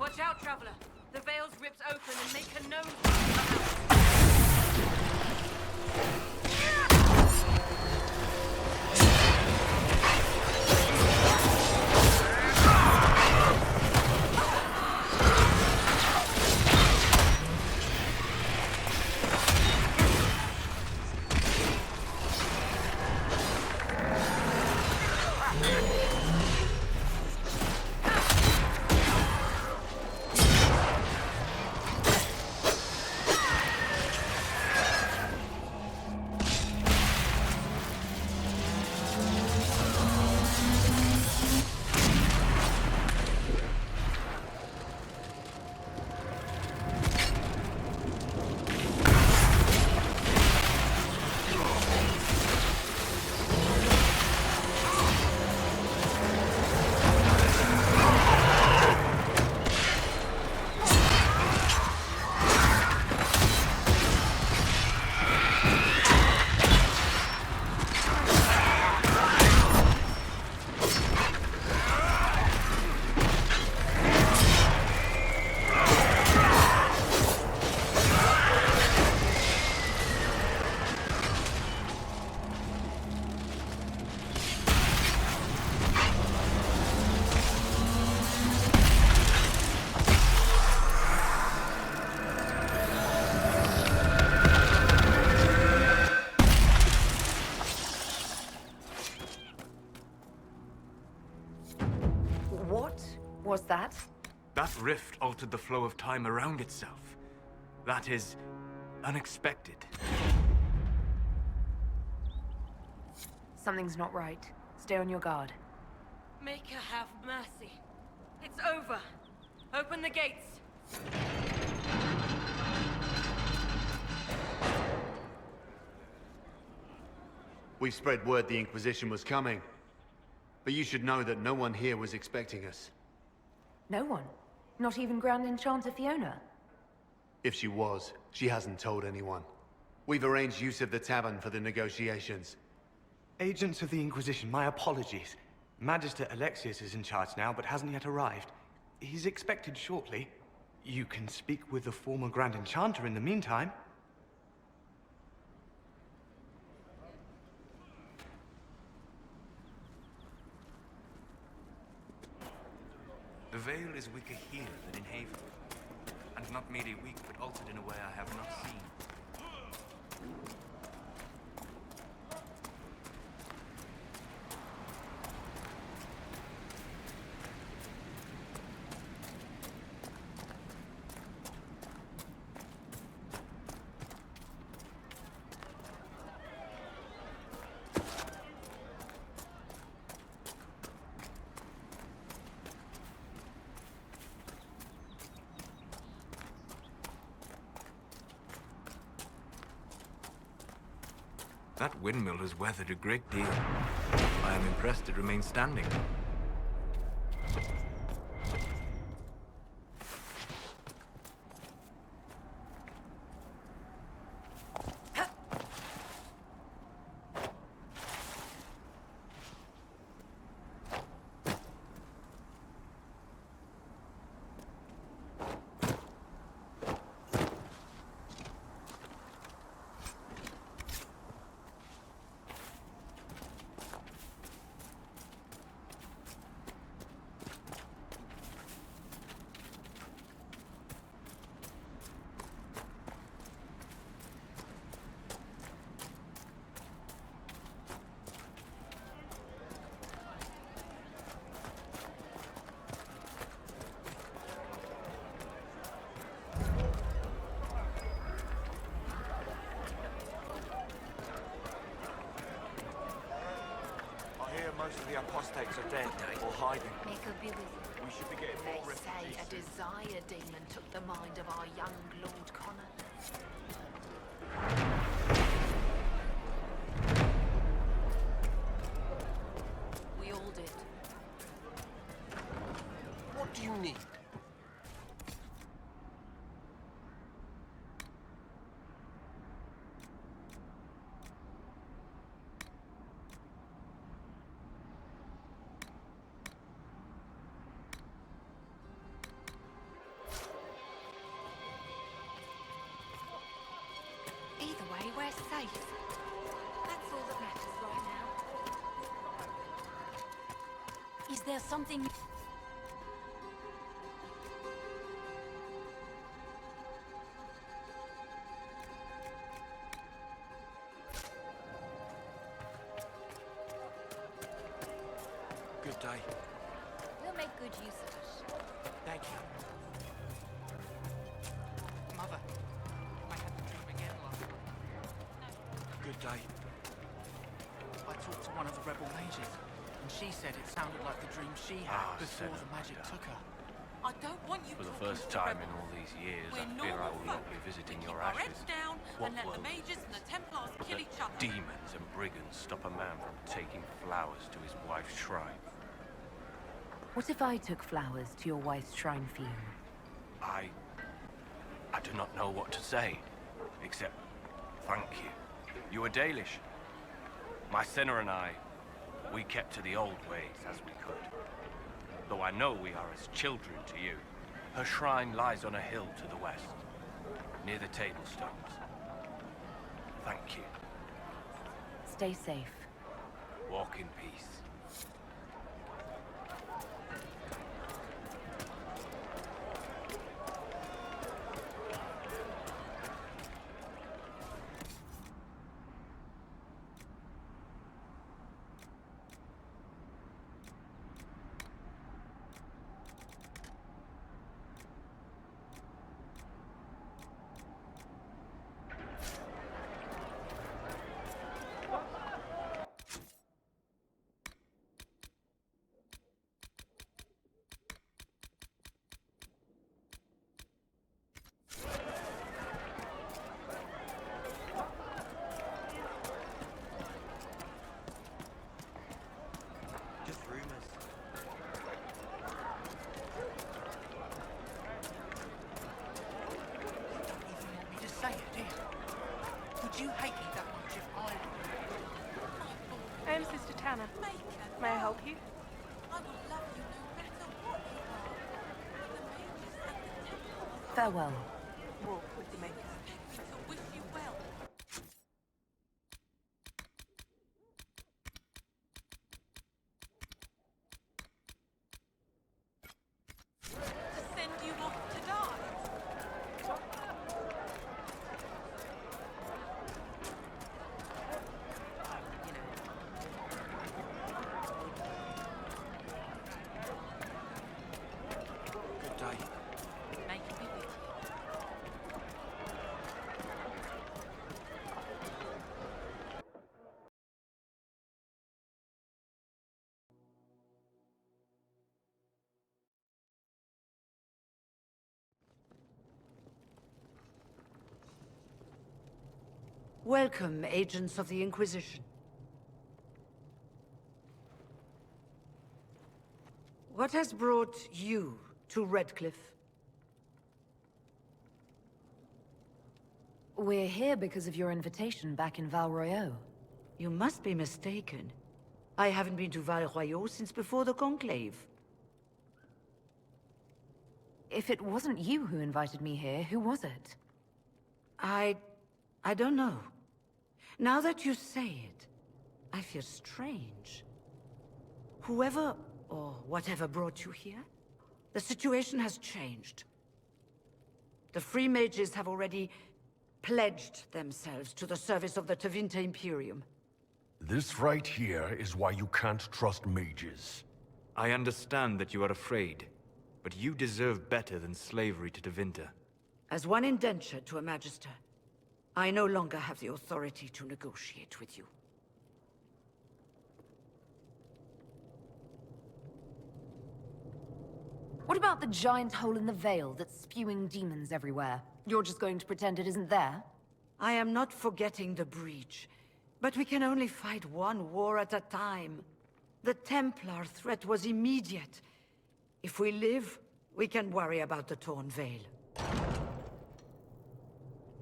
Watch out, traveler. The veil's ripped open and make a nose for the Was that? That rift altered the flow of time around itself. That is unexpected. Something's not right. Stay on your guard. Make her have mercy. It's over. Open the gates. We spread word the Inquisition was coming. But you should know that no one here was expecting us. No one? Not even Grand Enchanter Fiona? If she was, she hasn't told anyone. We've arranged use of the tavern for the negotiations. Agents of the Inquisition, my apologies. Magister Alexius is in charge now, but hasn't yet arrived. He's expected shortly. You can speak with the former Grand Enchanter in the meantime. The veil is weaker here than in Haven. And not merely weak, but altered in a way I have not seen. That windmill has weathered a great deal. I am impressed it remains standing. Most of the apostates are dead or hiding. May God be with you. We should be getting They more say refugees a soon. desire demon took the mind of our young Lord Connor. We all did. What do you need? safe. That's all that matters right now. Is there something... Good day. We'll make good use of it. Thank you. Mother, I had the dream again last night. Good day. I talked to one of the rebel mages, and she said it sounded like the dream she had before the magic took her. I don't want you For the talking first to the time in rebels. all these years, We're I fear I normal will not folk. be visiting We your keep our ashes. heads down What and let the world mages and the Templars kill that each other. demons and brigands stop a man from taking flowers to his wife's shrine? What if I took flowers to your wife's shrine for you? I do not know what to say, except thank you. You were Dalish. My sinner and I, we kept to the old ways as we could. Though I know we are as children to you. Her shrine lies on a hill to the west, near the tablstones. Thank you. Stay safe. Walk in peace. Just rumors. Don't even want me to say it, do you? Would you hate me that much if I... I'm Sister Tana. May I help you? I will love you no matter what you are. The mages and the Templars Farewell. Walk with the mages. expect me to wish you well. To send you off to die. Good day. Make me with you. Welcome, agents of the Inquisition. What has brought you to Redcliffe? We're here because of your invitation back in Val Royeaux. You must be mistaken. I haven't been to Val Royeaux since before the Conclave. If it wasn't you who invited me here, who was it? I don't know. Now that you say it, I feel strange. Whoever or whatever brought you here, the situation has changed. The Free Mages have already pledged themselves to the service of the Tevinter Imperium. This right here is why you can't trust mages. I understand that you are afraid, but you deserve better than slavery to Tevinter. As one indentured to a Magister, I no longer have the authority to negotiate with you. What about the giant hole in the veil that's spewing demons everywhere? You're just going to pretend it isn't there? I am not forgetting the breach, but we can only fight one war at a time. The Templar threat was immediate. If we live, we can worry about the torn veil.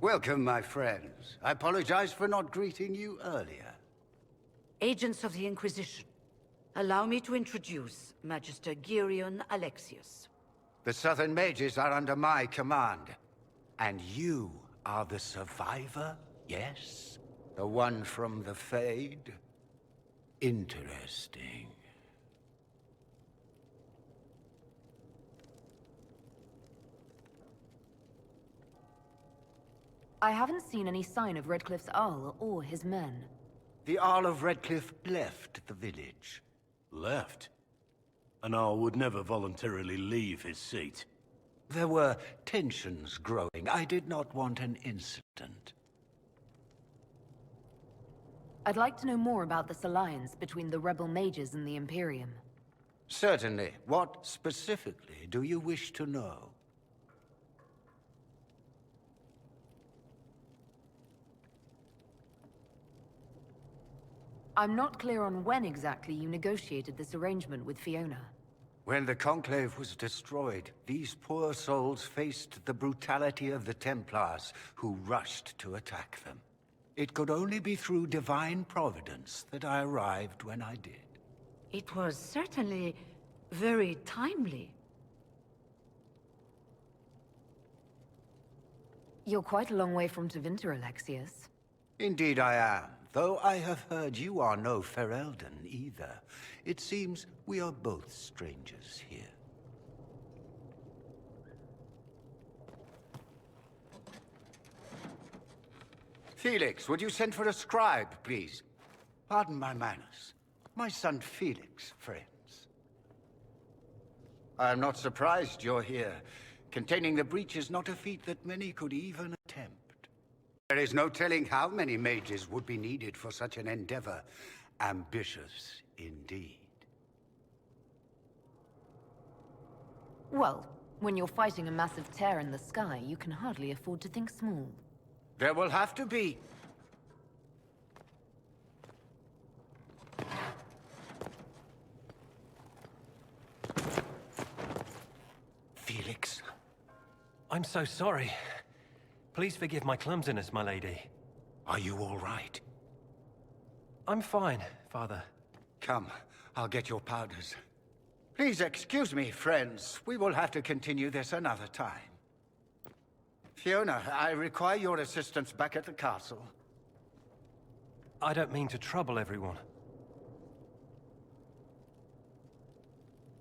Welcome, my friends. I apologize for not greeting you earlier. Agents of the Inquisition, allow me to introduce Magister Girion Alexius. The Southern Mages are under my command. And you are the survivor, yes? The one from the Fade? Interesting. I haven't seen any sign of Redcliffe's Arl or his men. The Arl of Redcliffe left the village. Left? An Arl would never voluntarily leave his seat. There were tensions growing. I did not want an incident. I'd like to know more about this alliance between the rebel mages and the Imperium. Certainly. What specifically do you wish to know? I'm not clear on when exactly you negotiated this arrangement with Fiona. When the Conclave was destroyed, these poor souls faced the brutality of the Templars, who rushed to attack them. It could only be through divine providence that I arrived when I did. It was certainly very timely. You're quite a long way from Tevinter, Alexius. Indeed I am, though I have heard you are no Ferelden either. It seems we are both strangers here. Felix, would you send for a scribe, please? Pardon my manners. My son Felix, friends. I am not surprised you're here. Containing the breach is not a feat that many could even attempt. There is no telling how many mages would be needed for such an endeavor. Ambitious, indeed. Well, when you're fighting a massive tear in the sky, you can hardly afford to think small. There will have to be. Felix. I'm so sorry. Please forgive my clumsiness, my lady. Are you all right? I'm fine, Father. Come, I'll get your powders. Please excuse me, friends. We will have to continue this another time. Fiona, I require your assistance back at the castle. I don't mean to trouble everyone.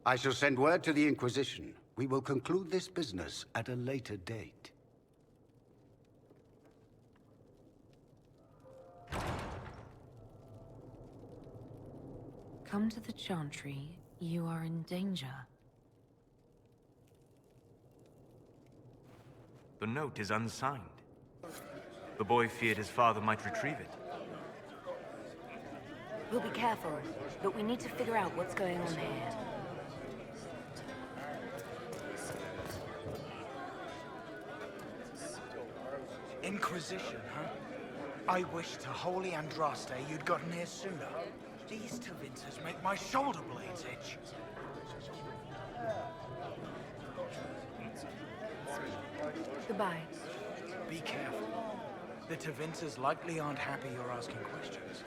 I shall send word to the Inquisition. We will conclude this business at a later date. Come to the Chantry. You are in danger. The note is unsigned. The boy feared his father might retrieve it. We'll be careful, but we need to figure out what's going on here. Inquisition, huh? I wish to Holy Andraste you'd gotten here sooner. These Tevinters make my shoulder blades itch. Goodbye. Be careful. The Tevinters likely aren't happy you're asking questions.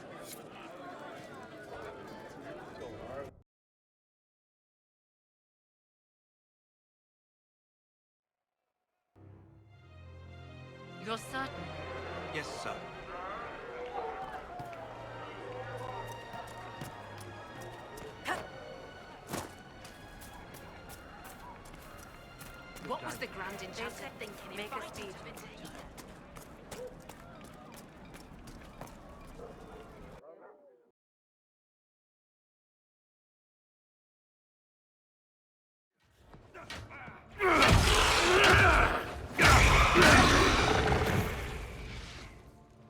You're certain? Yes, sir. What was the Grand Enchanter thinking? Make a speed.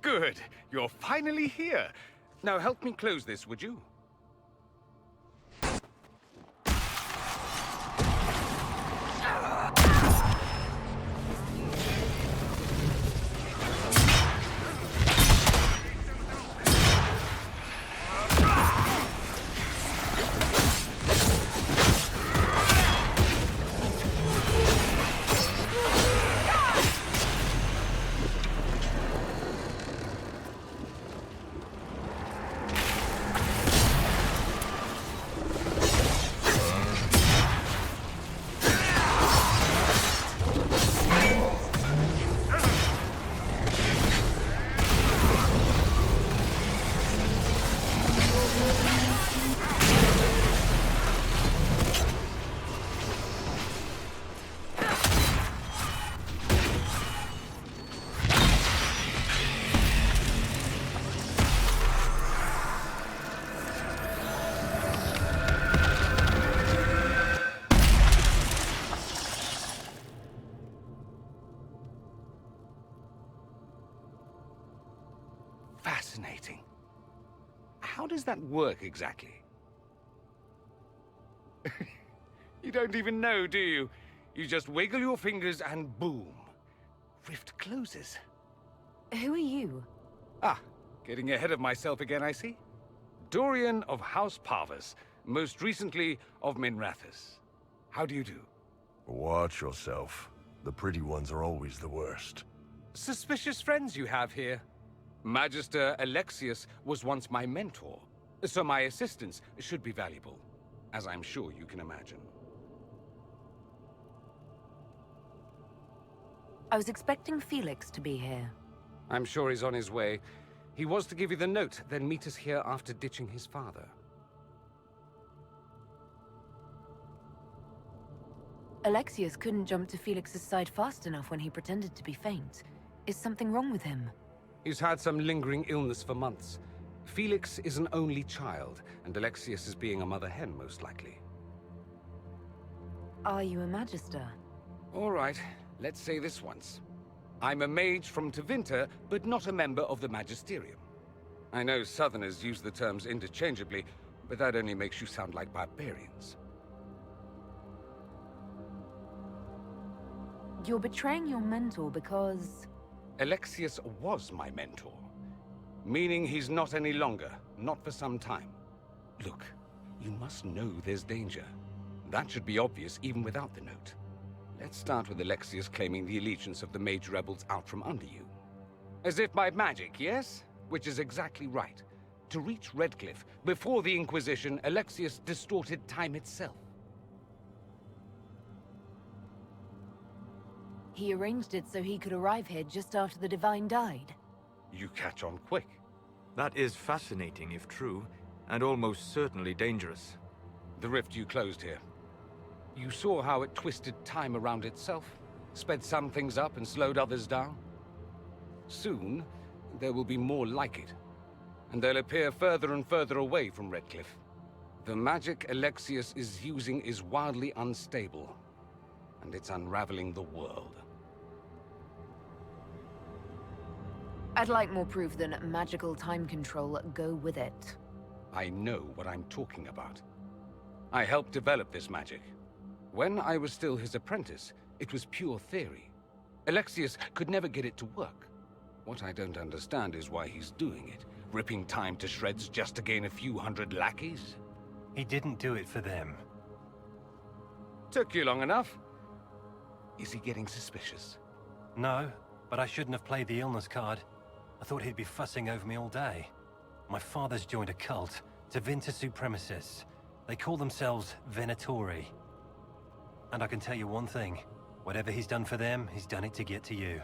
Good. You're finally here. Now help me close this, would you? Fascinating. How does that work exactly? You don't even know, do you? You just wiggle your fingers and boom. Rift closes. Who are you? Ah, getting ahead of myself again, I see. Dorian of House Parvus, most recently of Minrathous. How do you do? Watch yourself. The pretty ones are always the worst. Suspicious friends you have here. Magister Alexius was once my mentor, so my assistance should be valuable, as I'm sure you can imagine. I was expecting Felix to be here. I'm sure he's on his way. He was to give you the note, then meet us here after ditching his father. Alexius couldn't jump to Felix's side fast enough when he pretended to be faint. Is something wrong with him? He's had some lingering illness for months. Felix is an only child, and Alexius is being a mother hen, most likely. Are you a Magister? All right, let's say this once. I'm a mage from Tevinter, but not a member of the Magisterium. I know Southerners use the terms interchangeably, but that only makes you sound like barbarians. You're betraying your mentor because... Alexius was my mentor. Meaning he's not any longer, not for some time. Look, you must know there's danger. That should be obvious even without the note. Let's start with Alexius claiming the allegiance of the mage rebels out from under you. As if by magic, yes? Which is exactly right. To reach Redcliffe, before the Inquisition, Alexius distorted time itself. He arranged it so he could arrive here just after the Divine died. You catch on quick. That is fascinating if true, and almost certainly dangerous. The rift you closed here. You saw how it twisted time around itself, sped some things up and slowed others down. Soon, there will be more like it, and they'll appear further and further away from Redcliffe. The magic Alexius is using is wildly unstable, and it's unraveling the world. I'd like more proof than magical time control go with it. I know what I'm talking about. I helped develop this magic. When I was still his apprentice, it was pure theory. Alexius could never get it to work. What I don't understand is why he's doing it, ripping time to shreds just to gain a few hundred lackeys. He didn't do it for them. Took you long enough. Is he getting suspicious? No, but I shouldn't have played the illness card. I thought he'd be fussing over me all day. My father's joined a cult, Tevinter Supremacists. They call themselves Venatori. And I can tell you one thing. Whatever he's done for them, he's done it to get to you.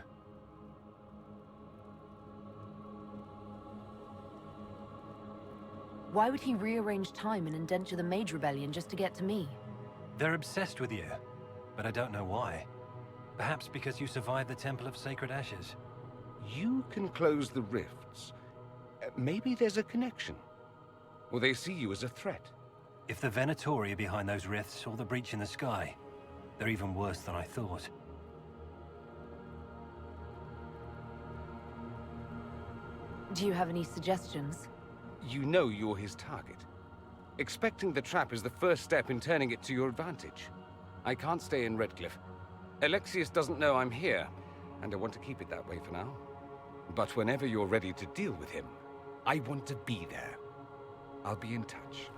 Why would he rearrange time and indenture the Mage Rebellion just to get to me? They're obsessed with you, but I don't know why. Perhaps because you survived the Temple of Sacred Ashes. You can close the rifts. Maybe there's a connection. Or they see you as a threat. If the Venatori are behind those rifts or the breach in the sky, they're even worse than I thought. Do you have any suggestions? You know you're his target. Expecting the trap is the first step in turning it to your advantage. I can't stay in Redcliffe. Alexius doesn't know I'm here, and I want to keep it that way for now. But whenever you're ready to deal with him, I want to be there. I'll be in touch.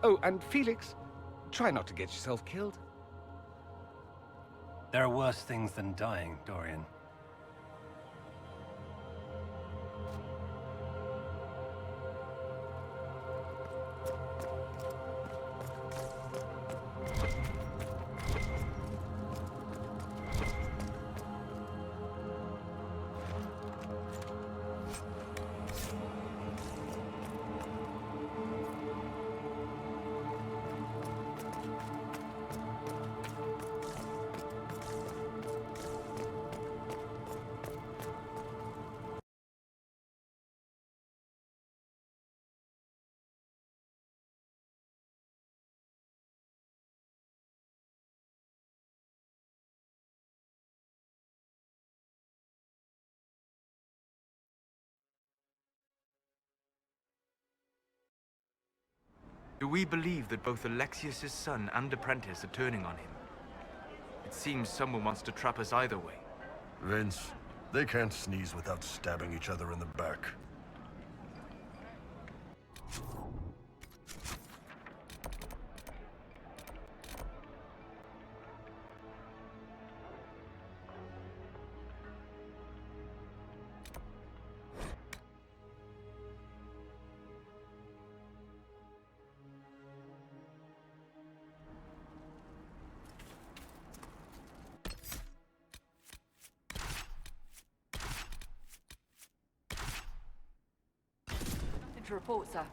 Oh, and Felix, try not to get yourself killed. There are worse things than dying, Dorian. Do we believe that both Alexius's son and apprentice are turning on him? It seems someone wants to trap us either way. Vince, they can't sneeze without stabbing each other in the back. Nothing to report, sir.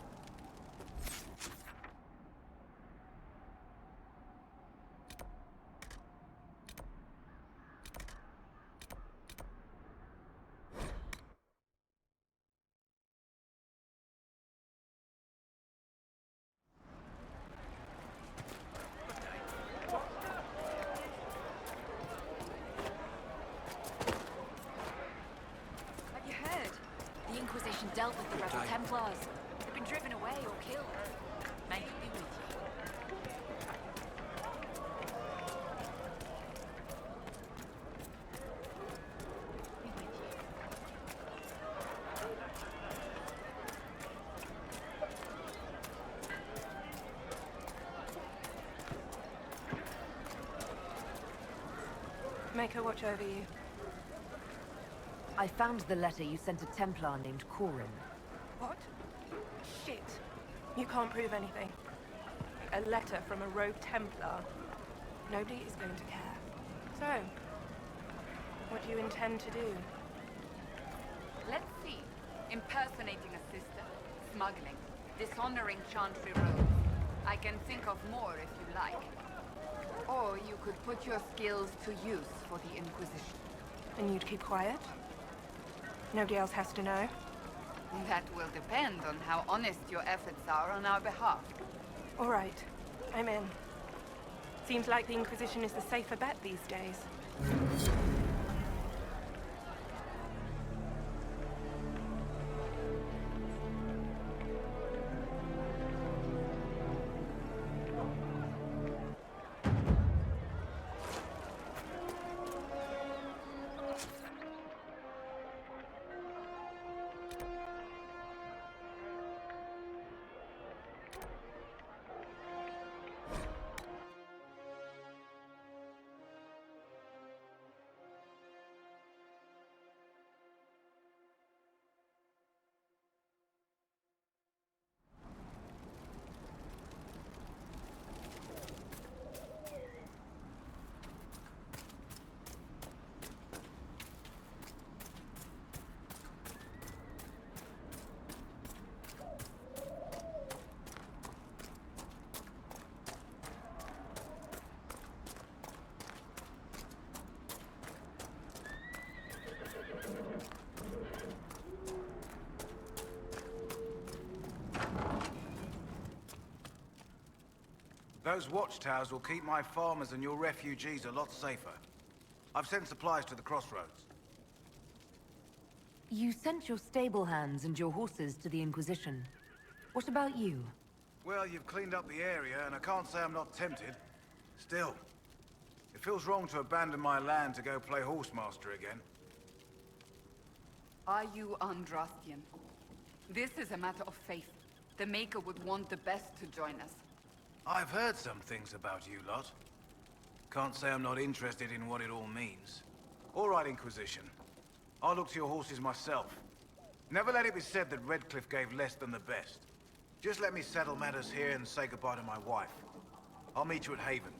Have you heard? The Inquisition dealt with the rebel Templars. They've been driven away or killed. May it be with you. Make her watch over you. I found the letter you sent a Templar named Corin. What? Shit. You can't prove anything. A letter from a rogue Templar. Nobody is going to care. So, what do you intend to do? Let's see. Impersonating a sister, smuggling, dishonoring Chantry robes. I can think of more if you like. Or you could put your skills to use for the Inquisition. And you'd keep quiet? Nobody else has to know? That will depend on how honest your efforts are on our behalf. All right. I'm in. Seems like the Inquisition is the safer bet these days. Those watchtowers will keep my farmers and your refugees a lot safer. I've sent supplies to the crossroads. You sent your stable hands and your horses to the Inquisition. What about you? Well, you've cleaned up the area, and I can't say I'm not tempted. Still, it feels wrong to abandon my land to go play horsemaster again. Are you Andrastian? This is a matter of faith. The Maker would want the best to join us. I've heard some things about you lot. Can't say I'm not interested in what it all means. All right, Inquisition. I'll look to your horses myself. Never let it be said that Redcliffe gave less than the best. Just let me settle matters here and say goodbye to my wife. I'll meet you at Haven.